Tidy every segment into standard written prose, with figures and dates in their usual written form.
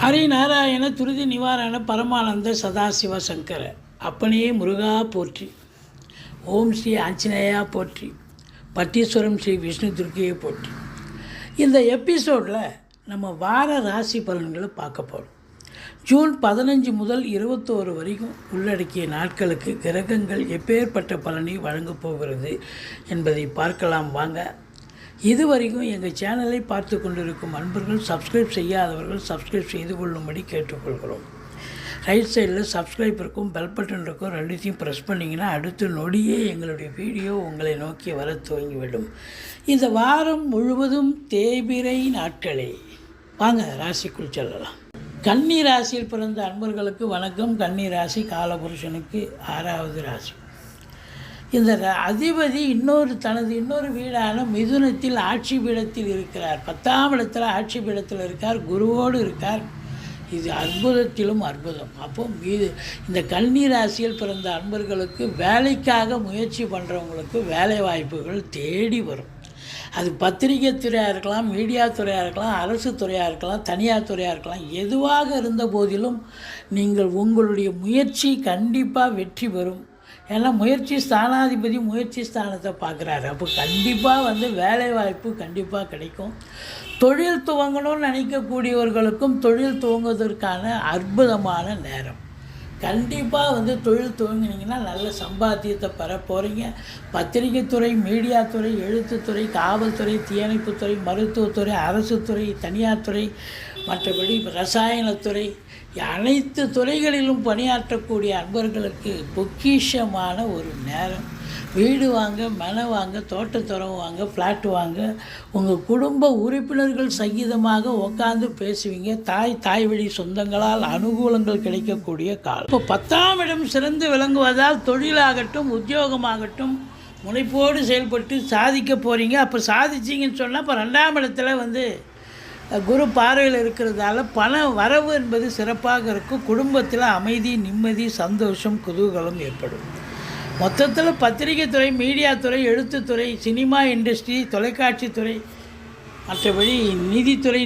ஹரிநாராயண துருதி நிவாரண பரமானந்த சதாசிவ சங்கர அப்பனே முருகா போற்றி. ஓம் ஸ்ரீ ஆஞ்சநேயா போற்றி. பட்டீஸ்வரம் ஸ்ரீ விஷ்ணு துர்க்கையை போற்றி. இந்த எபிசோடில் நம்ம வார ராசி பலன்களை பார்க்க போகிறோம். ஜூன் 15 முதல் 21 வரைக்கும் உள்ளடக்கிய நாட்களுக்கு கிரகங்கள் எப்பேற்பட்ட பலனை வழங்கப் போகிறது என்பதை பார்க்கலாம் வாங்க. இதுவரைக்கும் எங்கள் சேனலை பார்த்து கொண்டிருக்கும் அன்பர்கள் சப்ஸ்கிரைப் செய்யாதவர்கள் சப்ஸ்கிரைப் செய்து கொள்ளும்படி கேட்டுக்கொள்கிறோம். ரைட் சைடில் சப்ஸ்கிரைப் இருக்கும், பெல் பட்டன் இருக்கும், ரெண்டுத்தையும் ப்ரெஸ் பண்ணிங்கன்னா அடுத்த நொடியே எங்களுடைய வீடியோ உங்களை நோக்கி வர துவங்கிவிடும். இந்த வாரம் முழுவதும் தேய்பிறை நாட்களே. வாங்க ராசிக்குள் செல்லலாம். கன்னி ராசியில் பிறந்த அன்பர்களுக்கு வணக்கம். கன்னி ராசி காலபுருஷனுக்கு 6வது ராசி. இந்த அதிபதி தனது இன்னொரு வீடான மிதுனத்தில் ஆட்சி பீடத்தில் இருக்கிறார். 10ஆம் இடத்துல ஆட்சி பீடத்தில் இருக்கார், குருவோடு இருக்கார். இது அற்புதத்திலும் அற்புதம். அப்போ இந்த கன்னி ராசியில் பிறந்த அன்பர்களுக்கு வேலைக்காக முயற்சி பண்ணுறவங்களுக்கு வேலை வாய்ப்புகள் தேடி வரும். அது பத்திரிகை துறையாக இருக்கலாம், மீடியா துறையாக இருக்கலாம், அரசு துறையாக இருக்கலாம், தனியார் துறையாக இருக்கலாம். எதுவாக இருந்த போதிலும் நீங்கள் உங்களுடைய முயற்சி கண்டிப்பாக வெற்றி பெறும். ஏன்னா முயற்சி ஸ்தானாதிபதி முயற்சி ஸ்தானத்தை பார்க்குறாரு. அப்போ கண்டிப்பாக வேலை வாய்ப்பு கண்டிப்பாக கிடைக்கும். தொழில் துவங்கணும்னு நினைக்கக்கூடியவர்களுக்கும் தொழில் துவங்குவதற்கான அற்புதமான நேரம். கண்டிப்பாக தொழில் துவங்கினீங்கன்னா நல்ல சம்பாத்தியத்தை பெற போகிறீங்க. பத்திரிகை துறை, மீடியா துறை, எழுத்துத்துறை, காவல்துறை, தீயணைப்புத்துறை, மருத்துவத்துறை, அரசு துறை, தனியார் துறை, மற்றபடி ரசாயனத்துறை, அனைத்து துறைகளிலும் பணியாற்றக்கூடிய அன்பர்களுக்கு பொக்கிஷமான ஒரு நேரம். வீடு வாங்க, மனை வாங்க, தோட்டத்துறவு வாங்க, ஃப்ளாட் வாங்க, உங்கள் குடும்ப உறுப்பினர்கள் சகிதமாக உட்காந்து பேசுவீங்க. தாய் வழி சொந்தங்களால் அனுகூலங்கள் கிடைக்கக்கூடிய காலம். இப்போ 10ஆம் இடம் சிறந்து விளங்குவதால் தொழிலாகட்டும் உத்தியோகமாகட்டும் முனைப்போடு செயல்பட்டு சாதிக்க போகிறீங்க. அப்போ சாதிச்சிங்கன்னு சொன்னால் இப்போ 2ஆம் இடத்துல குரு பார்வையில் இருக்கிறதால பண வரவு என்பது சிறப்பாக இருக்கும். குடும்பத்தில் அமைதி, நிம்மதி, சந்தோஷம், குதூகலம் ஏற்படும். மொத்தத்தில் பத்திரிகை துறை, மீடியா துறை, எழுத்துத்துறை, சினிமா இண்டஸ்ட்ரி, தொலைக்காட்சித்துறை, மற்றபடி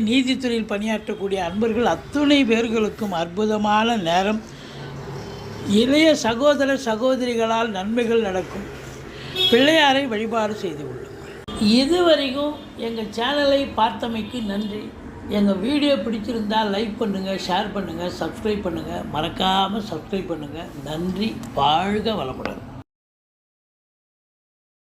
நீதித்துறையில் பணியாற்றக்கூடிய அன்பர்கள் அத்துணை பேர்களுக்கும் அற்புதமான நேரம். இளைய சகோதர சகோதரிகளால் நன்மைகள் நடக்கும். பிள்ளையாரை வழிபாடு செய்து கொள்ளும். இதுவரைக்கும் எங்கள் சேனலை பார்த்தமைக்கு நன்றி. எங்கள் வீடியோ பிடிச்சிருந்தால் லைக் பண்ணுங்கள், ஷேர் பண்ணுங்கள், சப்ஸ்கிரைப் பண்ணுங்கள். மறக்காமல் சப்ஸ்கிரைப் பண்ணுங்கள். நன்றி. வாழ்க வளமுடன்.